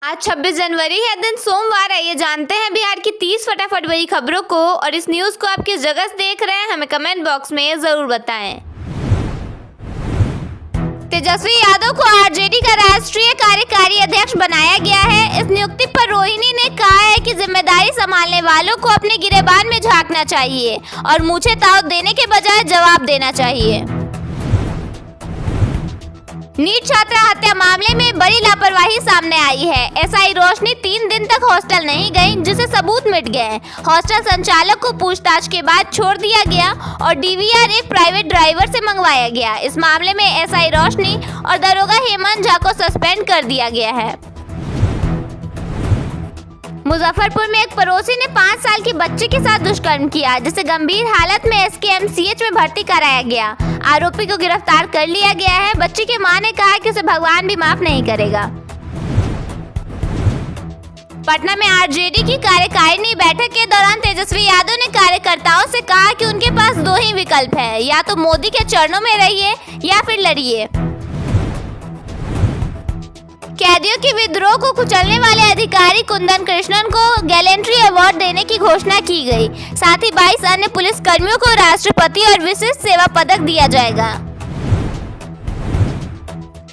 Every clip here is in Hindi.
आज 26 जनवरी है, दिन सोमवार है। ये जानते हैं बिहार की 30 फटाफट बड़ी खबरों को, और इस न्यूज को आप किस जगह से देख रहे हैं हमें कमेंट बॉक्स में जरूर बताएं। तेजस्वी यादव को आरजेडी का राष्ट्रीय कार्यकारी अध्यक्ष बनाया गया है। इस नियुक्ति पर रोहिणी ने कहा है कि जिम्मेदारी संभालने वालों को अपने गिरेबान में झांकना चाहिए और मूंछें ताव देने के बजाय जवाब देना चाहिए। नीट छात्रा हत्या मामले में बड़ी लापरवाही सामने आई है। एसआई रोशनी 3 दिन तक हॉस्टल नहीं गई, जिससे सबूत मिट गए। हॉस्टल संचालक को पूछताछ के बाद छोड़ दिया गया और डीवीआर एक प्राइवेट ड्राइवर से मंगवाया गया। इस मामले में एसआई रोशनी और दरोगा हेमंत झा को सस्पेंड कर दिया गया है। मुजफ्फरपुर में एक पड़ोसी ने 5 साल की बच्ची के साथ दुष्कर्म किया, जिसे गंभीर हालत में एसकेएमसीएच में भर्ती कराया गया। आरोपी को गिरफ्तार कर लिया गया है। बच्ची की मां ने कहा कि उसे भगवान भी माफ नहीं करेगा। पटना में आरजेडी की कार्यकारिणी बैठक के दौरान तेजस्वी यादव ने कार्यकर्ताओं से कहा कि उनके पास 2 ही विकल्प है, या तो मोदी के चरणों में रहिए या फिर लड़िए। कैदियों के विद्रोह को कुचलने वाले अधिकारी कुंदन कृष्णन को गैलेंट्री अवार्ड देने की घोषणा की गई। साथ ही 22 अन्य पुलिस कर्मियों को राष्ट्रपति और विशिष्ट सेवा पदक दिया जाएगा।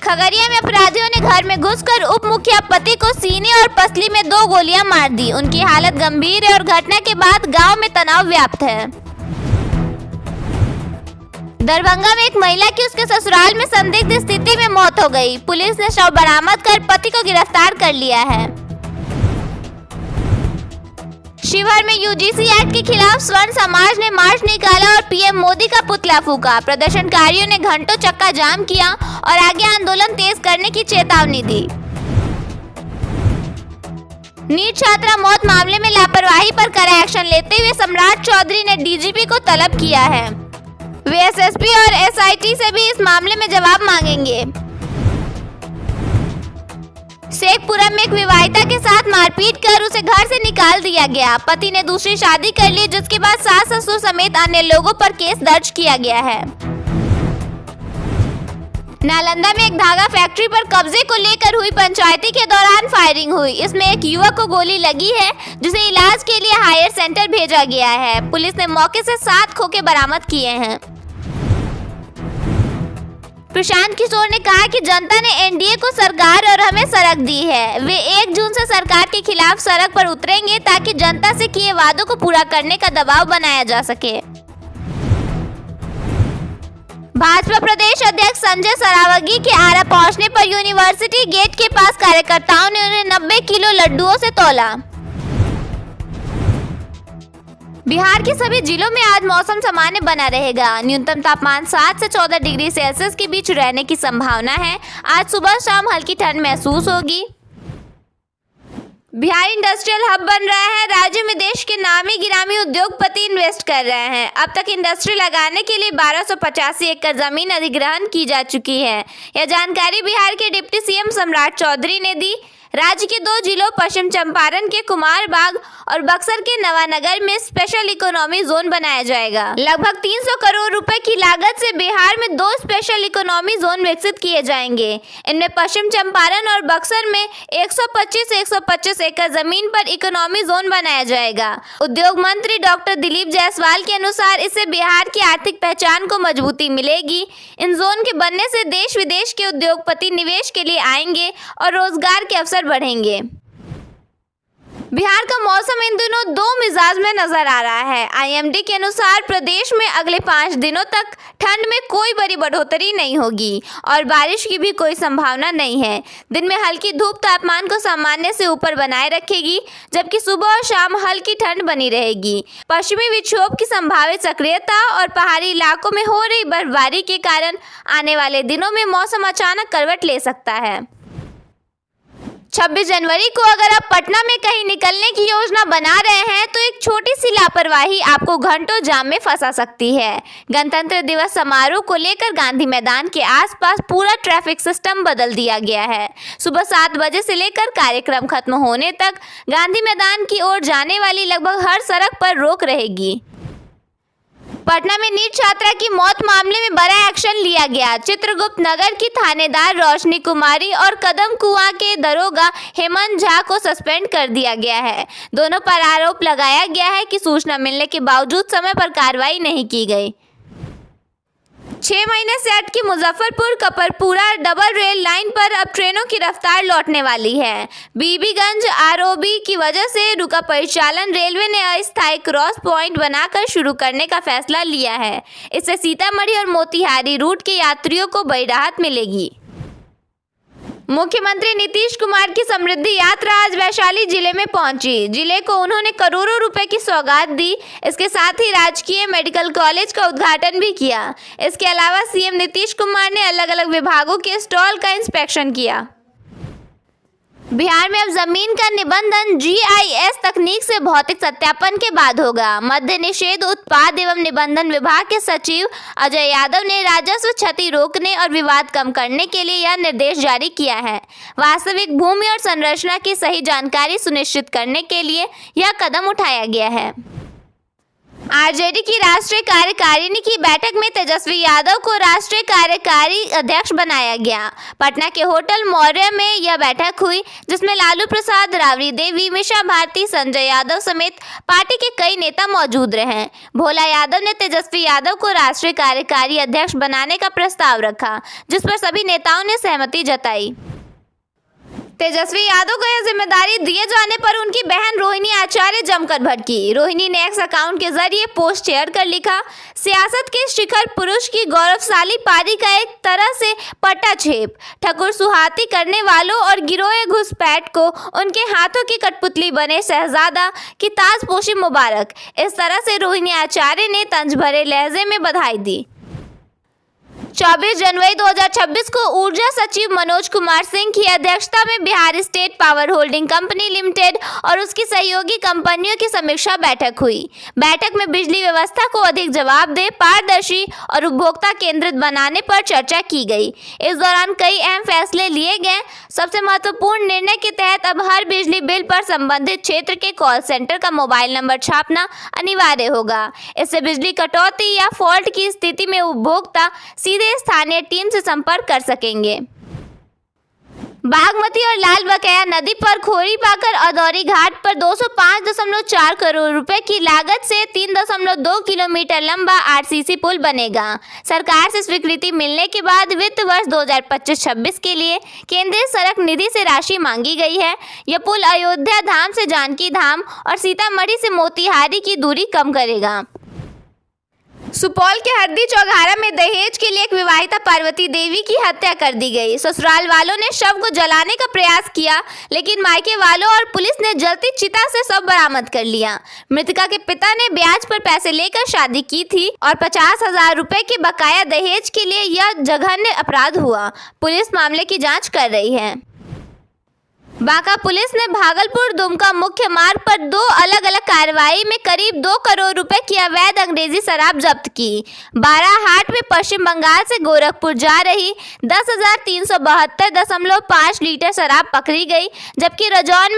खगड़िया में अपराधियों ने घर में घुसकर उप मुखिया पति को सीने और पसली में 2 गोलियां मार दी। उनकी हालत गंभीर है और घटना के बाद गांव में तनाव व्याप्त है। दरभंगा में एक महिला की उसके ससुराल में संदिग्ध स्थिति में मौत हो गई। पुलिस ने शव बरामद कर पति को गिरफ्तार कर लिया है। शिवहर में यूजीसी एक्ट के खिलाफ स्वर्ण समाज ने मार्च निकाला और पीएम मोदी का पुतला फूका। प्रदर्शनकारियों ने घंटों चक्का जाम किया और आगे आंदोलन तेज करने की चेतावनी दी। नीट छात्रा मौत मामले में लापरवाही पर कड़ा एक्शन लेते हुए सम्राट चौधरी ने डीजीपी को तलब किया है। वे एसएसपी और एसआईटी से भी इस मामले में जवाब मांगेंगे। शेखपुरा में एक विवाहिता के साथ मारपीट कर उसे घर से निकाल दिया गया। पति ने दूसरी शादी कर ली, जिसके बाद सास ससुर समेत अन्य लोगों पर केस दर्ज किया गया है। नालंदा में एक धागा फैक्ट्री पर कब्जे को लेकर हुई पंचायती के दौरान फायरिंग हुई। इसमें एक युवक को गोली लगी है, जिसे इलाज के लिए हायर सेंटर भेजा गया है। पुलिस ने मौके से 7 खोखे बरामद किए हैं। प्रशांत किशोर ने कहा कि जनता ने एनडीए को सरकार और हमें सड़क दी है। वे 1 जून से सरकार के खिलाफ सड़क पर उतरेंगे ताकि जनता से किए वादों को पूरा करने का दबाव बनाया जा सके। भाजपा प्रदेश अध्यक्ष संजय सरावगी के आरा पहुंचने पर यूनिवर्सिटी गेट के पास कार्यकर्ताओं ने उन्हें 90 किलो लड्डुओं से तौला। बिहार के सभी जिलों में आज मौसम सामान्य बना रहेगा। न्यूनतम तापमान 7 से 14 डिग्री सेल्सियस के बीच रहने की संभावना है। आज सुबह शाम हल्की ठंड महसूस होगी। बिहार इंडस्ट्रियल हब बन रहा है। राज्य में देश के नामी गिरामी उद्योगपति इन्वेस्ट कर रहे हैं। अब तक इंडस्ट्री लगाने के लिए 1285 एकड़ जमीन अधिग्रहण की जा चुकी है। यह जानकारी बिहार के डिप्टी सीएम सम्राट चौधरी ने दी। राज्य के 2 जिलों पश्चिम चंपारण के कुमारबाग और बक्सर के नवानगर में स्पेशल इकोनॉमी जोन बनाया जाएगा। लगभग 300 करोड़ रुपए की लागत से बिहार में 2 स्पेशल इकोनॉमी जोन विकसित किए जाएंगे। इनमें पश्चिम चंपारण और बक्सर में 125 एकड़ जमीन पर इकोनॉमी जोन बनाया जाएगा। उद्योग मंत्री डॉक्टर दिलीप जायसवाल के अनुसार इससे बिहार की आर्थिक पहचान को मजबूती मिलेगी। इन जोन के बनने से देश विदेश के उद्योगपति निवेश के लिए आएंगे और रोजगार के अवसर बढ़ेंगे। बिहार का मौसम इन दिनों 2 मिजाज में नजर आ रहा है। आईएमडी के अनुसार प्रदेश में अगले 5 दिनों तक ठंड में कोई बड़ी बढ़ोतरी नहीं होगी और बारिश की भी कोई संभावना नहीं है। दिन में हल्की धूप तापमान को सामान्य से ऊपर बनाए रखेगी, जबकि सुबह और शाम हल्की ठंड बनी रहेगी। पश्चिमी विक्षोभ की संभावित सक्रियता और पहाड़ी इलाकों में हो रही बर्फबारी के कारण आने वाले दिनों में मौसम अचानक करवट ले सकता है। 26 जनवरी को अगर आप पटना में कहीं निकलने की योजना बना रहे हैं तो एक छोटी सी लापरवाही आपको घंटों जाम में फंसा सकती है। गणतंत्र दिवस समारोह को लेकर गांधी मैदान के आसपास पूरा ट्रैफिक सिस्टम बदल दिया गया है। सुबह 7 बजे से लेकर कार्यक्रम खत्म होने तक गांधी मैदान की ओर जाने वाली लगभग हर सड़क पर रोक रहेगी। पटना में नीट छात्रा की मौत मामले में बड़ा एक्शन लिया गया। चित्रगुप्त नगर की थानेदार रोशनी कुमारी और कदम कुआं के दरोगा हेमंत झा को सस्पेंड कर दिया गया है। दोनों पर आरोप लगाया गया है कि सूचना मिलने के बावजूद समय पर कार्रवाई नहीं की गई। 6 महीने से अटकी Muzaffarpur Kaparpura double rail line पर अब ट्रेनों की रफ्तार लौटने वाली है। बीबीगंज आरओबी की वजह से रुका परिचालन रेलवे ने अस्थायी क्रॉस पॉइंट बनाकर शुरू करने का फैसला लिया है। इससे सीतामढ़ी और मोतिहारी रूट के यात्रियों को बड़ी राहत मिलेगी। मुख्यमंत्री नीतीश कुमार की समृद्धि यात्रा आज वैशाली जिले में पहुंची। जिले को उन्होंने करोड़ों रुपए की सौगात दी। इसके साथ ही राजकीय मेडिकल कॉलेज का उद्घाटन भी किया। इसके अलावा सीएम नीतीश कुमार ने अलग अलग विभागों के स्टॉल का इंस्पेक्शन किया। बिहार में अब जमीन का निबंधन GIS तकनीक से भौतिक सत्यापन के बाद होगा। मद्य निषेध उत्पाद एवं निबंधन विभाग के सचिव अजय यादव ने राजस्व क्षति रोकने और विवाद कम करने के लिए यह निर्देश जारी किया है। वास्तविक भूमि और संरचना की सही जानकारी सुनिश्चित करने के लिए यह कदम उठाया गया है। आरजेडी की राष्ट्रीय कार्यकारिणी की बैठक में तेजस्वी यादव को राष्ट्रीय कार्यकारी अध्यक्ष बनाया गया। पटना के होटल मौर्य में यह बैठक हुई, जिसमें लालू प्रसाद, राबड़ी देवी, मीसा भारती, संजय यादव समेत पार्टी के कई नेता मौजूद रहे। भोला यादव ने तेजस्वी यादव को राष्ट्रीय कार्यकारी अध्यक्ष बनाने का प्रस्ताव रखा, जिस पर सभी नेताओं ने सहमति जताई। तेजस्वी यादव को यह जिम्मेदारी दिए जाने पर उनकी बहन रोहिणी आचार्य जमकर भड़की। रोहिणी ने एक्स अकाउंट के जरिए पोस्ट शेयर कर लिखा, सियासत के शिखर पुरुष की गौरवशाली पारी का एक तरह से पट्टाछेप, ठकुर सुहाती करने वालों और गिरोह घुसपैठ को उनके हाथों की कठपुतली बने शहजादा की ताजपोशी मुबारक। इस तरह से रोहिणी आचार्य ने तंज भरे लहजे में बधाई दी। 24 जनवरी 2026 को ऊर्जा सचिव मनोज कुमार सिंह की अध्यक्षता में Bihar state power holding company limited और उसकी सहयोगी कंपनियों की समीक्षा बैठक हुई। बैठक में बिजली व्यवस्था को अधिक जवाबदेह, पारदर्शी और उपभोक्ता केंद्रित बनाने पर चर्चा की गई। इस दौरान कई अहम फैसले लिए गए। सबसे महत्वपूर्ण निर्णय के तहत अब हर बिजली बिल पर संबंधित क्षेत्र के कॉल सेंटर का मोबाइल नंबर छापना अनिवार्य होगा। इससे बिजली कटौती या फॉल्ट की स्थिति में उपभोक्ता सीधे स्थानीय टीम से संपर्क कर सकेंगे। बागमती और लाल बकेया नदी पर खोरीपाकर अदौरी घाट पर 205.4 करोड़ रुपए की लागत से 3.2 किलोमीटर लंबा RCC पुल बनेगा। सरकार से स्वीकृति मिलने के बाद वित्त वर्ष 2025-26 के लिए केंद्रीय सड़क निधि से राशि मांगी गई है। यह पुल अयोध्या धाम से जानकी धाम और सीतामढ़ी से मोतिहारी की दूरी कम करेगा। सुपौल के हरदी चौघारा में दहेज के लिए एक विवाहिता पार्वती देवी की हत्या कर दी गई। ससुराल वालों ने शव को जलाने का प्रयास किया, लेकिन मायके वालों और पुलिस ने जलती चिता से शव बरामद कर लिया। मृतका के पिता ने ब्याज पर पैसे लेकर शादी की थी और 50,000 रुपए के बकाया दहेज के लिए यह जघन्य अपराध हुआ। पुलिस मामले की जाँच कर रही है। बांका पुलिस ने भागलपुर दुमका मुख्य मार्ग पर 2 अलग अलग कार्रवाई में करीब 2 करोड़ रुपए की अवैध अंग्रेजी शराब जब्त की। बाराहाट में पश्चिम बंगाल से गोरखपुर जा रही 10,372.5 लीटर शराब पकड़ी गई, जबकि रजौन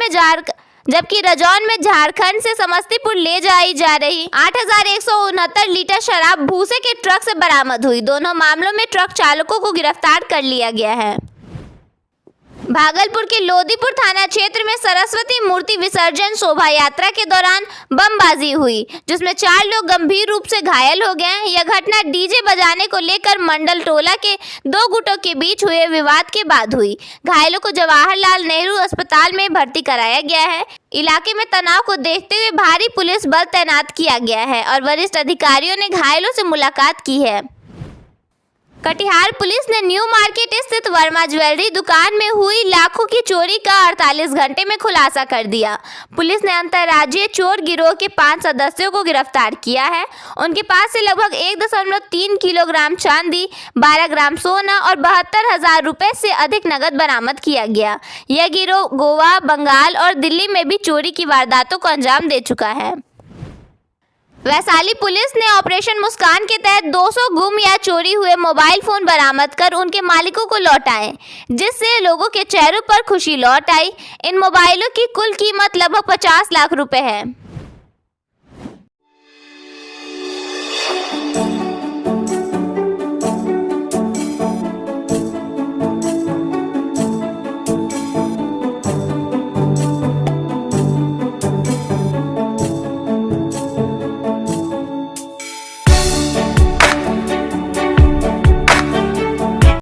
में झारखंड से समस्तीपुर ले जाई जा रही 8,169 लीटर शराब भूसे के ट्रक से बरामद हुई। दोनों मामलों में ट्रक चालकों को गिरफ्तार कर लिया गया है। भागलपुर के लोदीपुर थाना क्षेत्र में सरस्वती मूर्ति विसर्जन शोभा यात्रा के दौरान बमबाजी हुई, जिसमें 4 लोग गंभीर रूप से घायल हो गए। यह घटना डीजे बजाने को लेकर मंडल टोला के 2 गुटों के बीच हुए विवाद के बाद हुई। घायलों को जवाहरलाल नेहरू अस्पताल में भर्ती कराया गया है। इलाके में तनाव को देखते हुए भारी पुलिस बल तैनात किया गया है और वरिष्ठ अधिकारियों ने घायलों से मुलाकात की है। कटिहार पुलिस ने न्यू मार्केट स्थित वर्मा ज्वेलरी दुकान में हुई लाखों की चोरी का 48 घंटे में खुलासा कर दिया। पुलिस ने अंतर्राज्यीय चोर गिरोह के 5 सदस्यों को गिरफ्तार किया है। उनके पास से लगभग 1.3 किलोग्राम चांदी, 12 ग्राम सोना और 72,000 रुपए से अधिक नकद बरामद किया गया। यह गिरोह गोवा, बंगाल और दिल्ली में भी चोरी की वारदातों को अंजाम दे चुका है। वैशाली पुलिस ने ऑपरेशन मुस्कान के तहत 200 गुम या चोरी हुए मोबाइल फोन बरामद कर उनके मालिकों को लौटाए, जिससे लोगों के चेहरों पर खुशी लौट आई। इन मोबाइलों की कुल कीमत लगभग 50 लाख रुपए है।